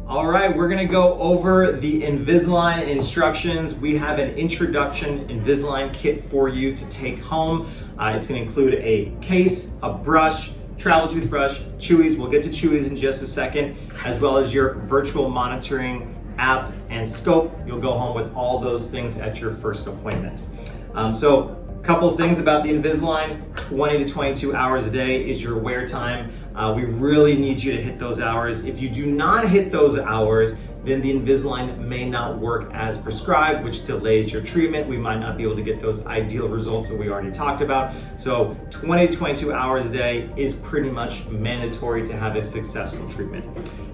All right, we're gonna go over the Invisalign instructions. We have an introduction Invisalign kit for you to take home. It's gonna include a case, a brush, travel toothbrush, Chewies, we'll get to Chewies in just a second, as well as your virtual monitoring app and scope. You'll go home with all those things at your first appointment. So a couple of things about the Invisalign: 20 to 22 hours a day is your wear time. We really need you to hit those hours. If you do not hit those hours, then the Invisalign may not work as prescribed, which delays your treatment. We might not be able to get those ideal results that we already talked about. So 20 to 22 hours a day is pretty much mandatory to have a successful treatment.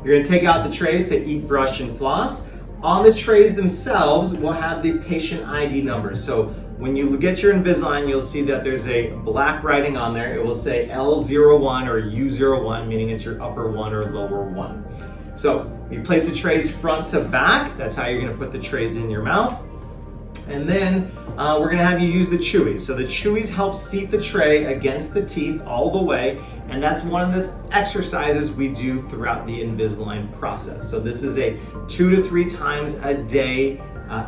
You're gonna take out the trays to eat, brush, and floss. On the trays themselves, we'll have the patient ID numbers. So when you get your Invisalign, you'll see that there's a black writing on there. It will say L01 or U01, meaning it's your upper one or lower one. So you place the trays front to back. That's how you're gonna put the trays in your mouth. And then we're gonna have you use the Chewies. So the Chewies help seat the tray against the teeth all the way. And that's one of the exercises we do throughout the Invisalign process. So this is a 2 to 3 times a day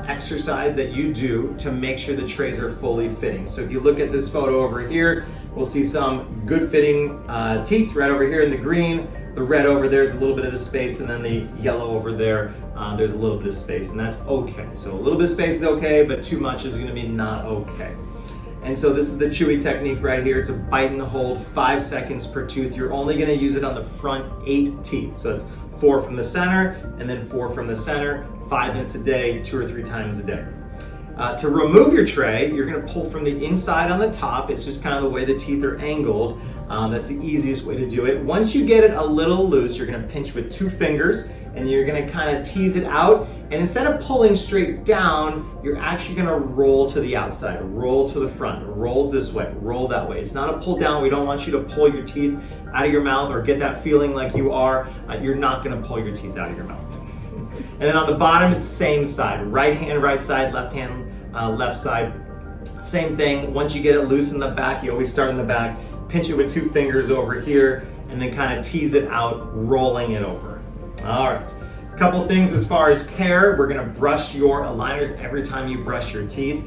exercise that you do to make sure the trays are fully fitting. So if you look at this photo over here, we'll see some good fitting teeth right over here in the green. The red over there is a little bit of the space, and then the yellow over there, there's a little bit of space, and that's okay. So a little bit of space is okay, but too much is gonna be not okay. And so this is the Chewy technique right here. It's a bite and hold, 5 seconds per tooth. You're only gonna use it on the front 8 teeth. So it's 4 from the center, and then 4 from the center, 5 minutes a day, 2 or 3 times a day. To remove your tray, you're gonna pull from the inside on the top. It's just kind of the way the teeth are angled. That's the easiest way to do it. Once you get it a little loose, you're gonna pinch with 2 fingers, and you're gonna kind of tease it out. And instead of pulling straight down, you're actually gonna roll to the outside, roll to the front, roll this way, roll that way. It's not a pull down. We don't want you to pull your teeth out of your mouth or get that feeling like you are. You're not gonna pull your teeth out of your mouth. And then on the bottom, it's same side. Right hand, right side, left hand, left side. Same thing. Once you get it loose in the back, you always start in the back, pinch it with 2 fingers over here, and then kind of tease it out, rolling it over. All right. A couple things as far as care. We're gonna brush your aligners every time you brush your teeth.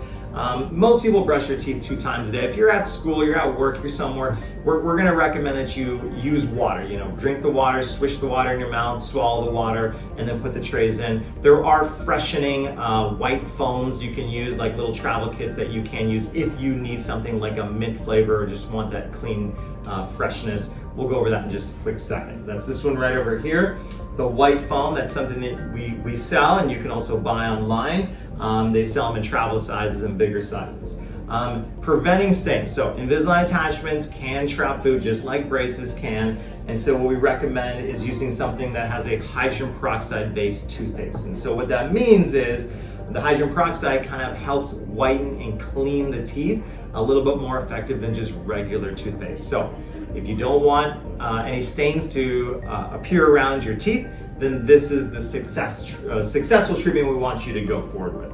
Most people brush their teeth 2 times a day. If you're at school, you're at work, you're somewhere, we're gonna recommend that you use water. You know, drink the water, swish the water in your mouth, swallow the water, and then put the trays in. There are freshening white foams you can use, like little travel kits that you can use if you need something like a mint flavor or just want that clean freshness. We'll go over that in just a quick second. That's this one right over here. The white foam, that's something that we sell, and you can also buy online. They sell them in travel sizes and bigger sizes. Preventing stains. So Invisalign attachments can trap food just like braces can. And so what we recommend is using something that has a hydrogen peroxide based toothpaste. And so what that means is the hydrogen peroxide kind of helps whiten and clean the teeth a little bit more effective than just regular toothpaste. So if you don't want any stains to appear around your teeth, then this is the successful treatment we want you to go forward with.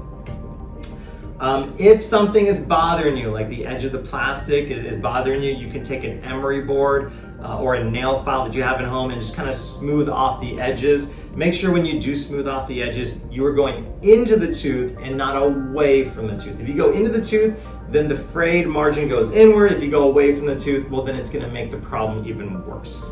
If something is bothering you, like the edge of the plastic is bothering you, you can take an emery board or a nail file that you have at home and just kind of smooth off the edges. Make sure when you do smooth off the edges, you are going into the tooth and not away from the tooth. If you go into the tooth, then the frayed margin goes inward. If you go away from the tooth, well, then it's gonna make the problem even worse.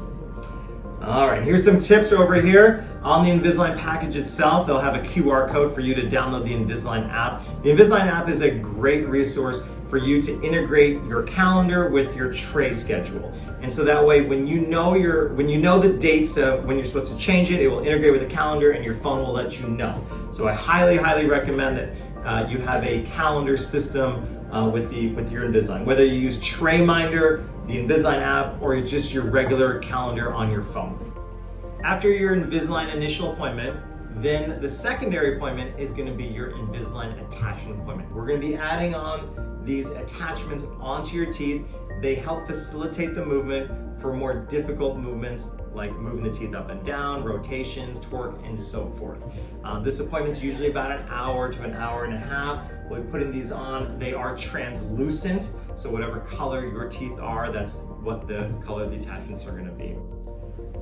All right, here's some tips over here. On the Invisalign package itself, they'll have a QR code for you to download the Invisalign app. The Invisalign app is a great resource for you to integrate your calendar with your tray schedule. And so that way, when you know the dates of when you're supposed to change it, it will integrate with the calendar and your phone will let you know. So I highly, highly recommend that you have a calendar system with your Invisalign, whether you use TrayMinder, the Invisalign app, or just your regular calendar on your phone. After your Invisalign initial appointment, then the secondary appointment is going to be your Invisalign attachment appointment. We're going to be adding on these attachments onto your teeth. They help facilitate the movement for more difficult movements like moving the teeth up and down, rotations, torque, and so forth. This appointment is usually about an hour to an hour and a half. We're putting these on. They are translucent, so whatever color your teeth are, that's what the color of the attachments are going to be.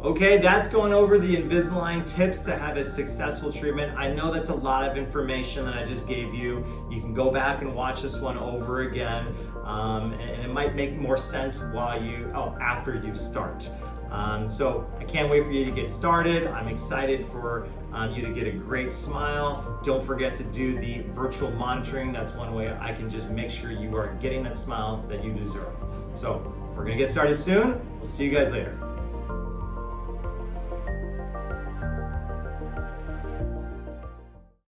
Okay, that's going over the Invisalign tips to have a successful treatment. I know that's a lot of information that I just gave you. You can go back and watch this one over again, and it might make more sense after you start. So I can't wait for you to get started. I'm excited for you to get a great smile. Don't forget to do the virtual monitoring. That's one way I can just make sure you are getting that smile that you deserve. So we're gonna get started soon. We'll see you guys later.